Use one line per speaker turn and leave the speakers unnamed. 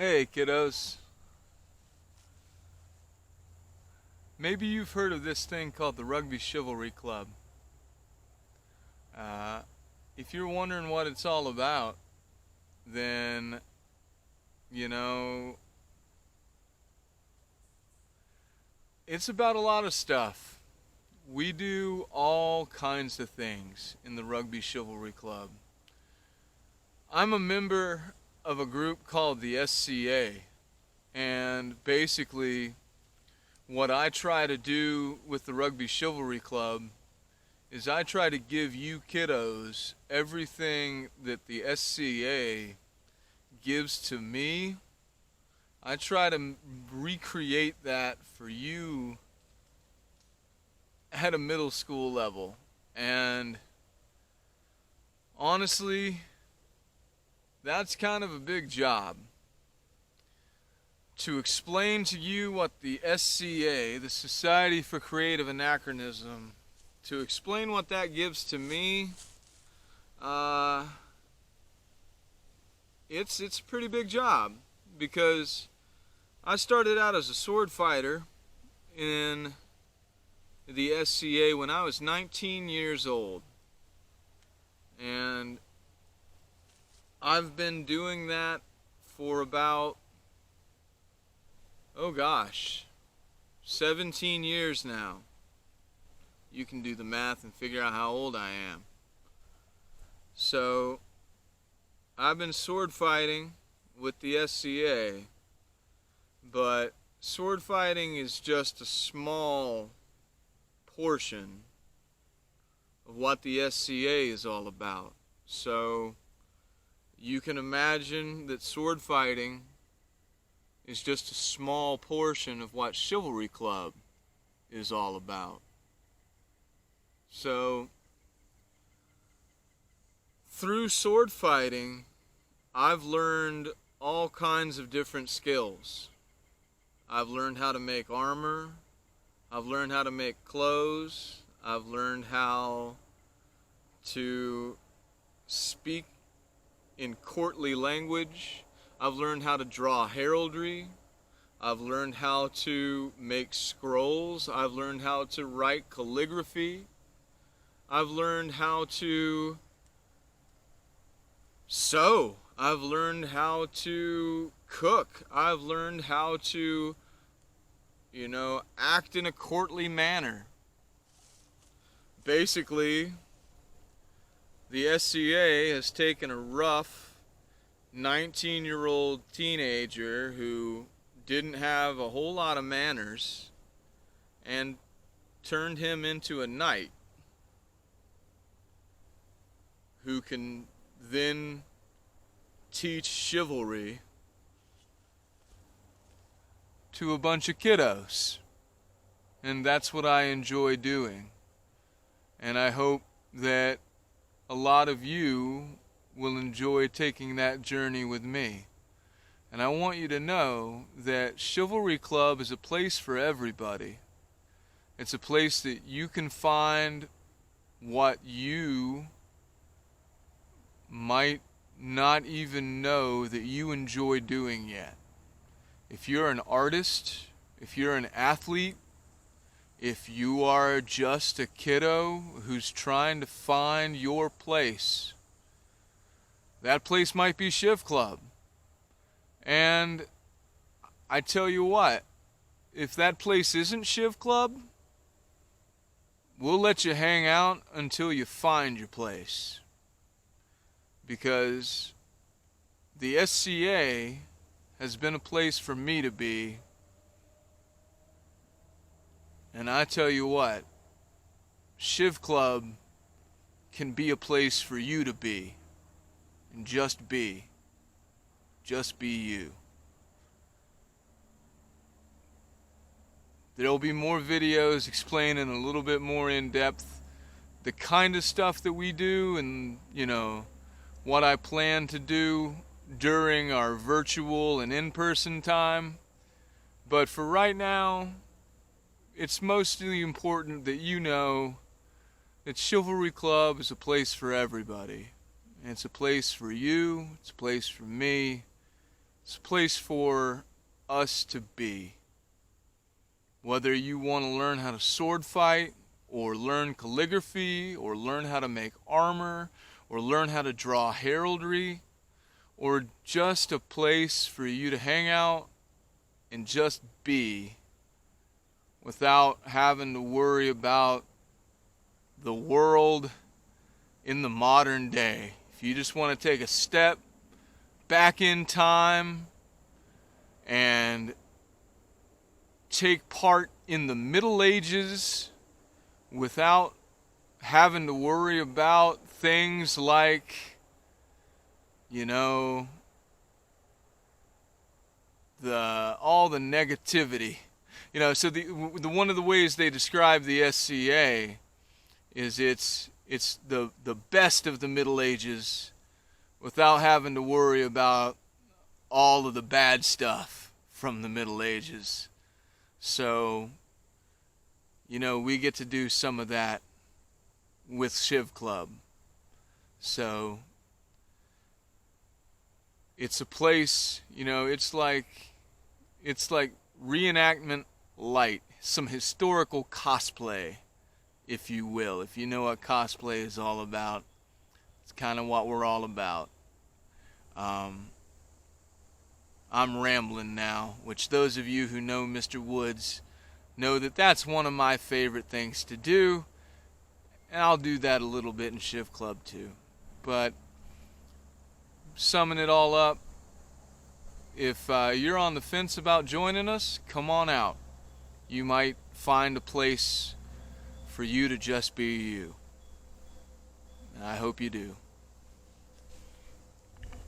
Hey, kiddos. Maybe you've heard of this thing called the Rugby Chivalry Club. Uh, if you're wondering what it's all about, then, you know, it's about a lot of stuff. We do all kinds of things in the Rugby Chivalry Club. I'm a member of a group called the SCA, and basically, what I try to do with the Rugby Chivalry Club is I try to give you kiddos everything that the SCA gives to me. I try to recreate that for you at a middle school level. And honestly, that's kind of a big job. To explain to you what the SCA, the Society for Creative Anachronism, to explain what that gives to me, it's a pretty big job, because I started out as a sword fighter in the SCA when I was 19 years old, and I've been doing that for about, oh gosh, 17 years now. You can do the math and figure out how old I am. So, I've been sword fighting with the SCA, but sword fighting is just a small portion of what the SCA is all about. So, you can imagine that sword fighting is just a small portion of what Chivalry Club is all about. So, through sword fighting, I've learned all kinds of different skills. I've learned how to make armor. I've learned how to make clothes. I've learned how to speak in courtly language. I've learned how to draw heraldry. I've learned how to make scrolls. I've learned how to write calligraphy. I've learned how to sew. I've learned how to cook. I've learned how to, act in a courtly manner. Basically, the SCA has taken a rough 19-year-old teenager who didn't have a whole lot of manners and turned him into a knight who can then teach chivalry to a bunch of kiddos. And that's what I enjoy doing. And I hope that a lot of you will enjoy taking that journey with me. And I want you to know that Chivalry Club is a place for everybody. It's a place that you can find what you might not even know that you enjoy doing yet. If you're an artist, if you're an athlete, if you are just a kiddo who's trying to find your place, that place might be Shiv Club. And I tell you what, if that place isn't Shiv Club, we'll let you hang out until you find your place. Because the SCA has been a place for me to be. And I tell you what, Shiv Club can be a place for you to be. And just be. Just be you. There'll be more videos explaining a little bit more in depth the kind of stuff that we do and, what I plan to do during our virtual and in-person time. But for right now, it's mostly important that you know that Chivalry Club is a place for everybody. And it's a place for you, it's a place for me, It's a place for us to be. Whether you want to learn how to sword fight, or learn calligraphy, or learn how to make armor, or learn how to draw heraldry, or just a place for you to hang out and just be without having to worry about the world in the modern day. If you just want to take a step back in time and take part in the Middle Ages without having to worry about things like, all the negativity. So the one of the ways they describe the SCA is it's the best of the Middle Ages without having to worry about all of the bad stuff from the Middle Ages. So, we get to do some of that with Shiv Club. So, it's a place, it's like reenactment light, some historical cosplay, if you will. If you know what cosplay is all about, it's kind of what we're all about. I'm rambling now, which those of you who know Mr. Woods know that that's one of my favorite things to do, and I'll do that a little bit in Shiv Club too. But summing it all up, if you're on the fence about joining us, come on out. You might find a place for you to just be you. And I hope you do.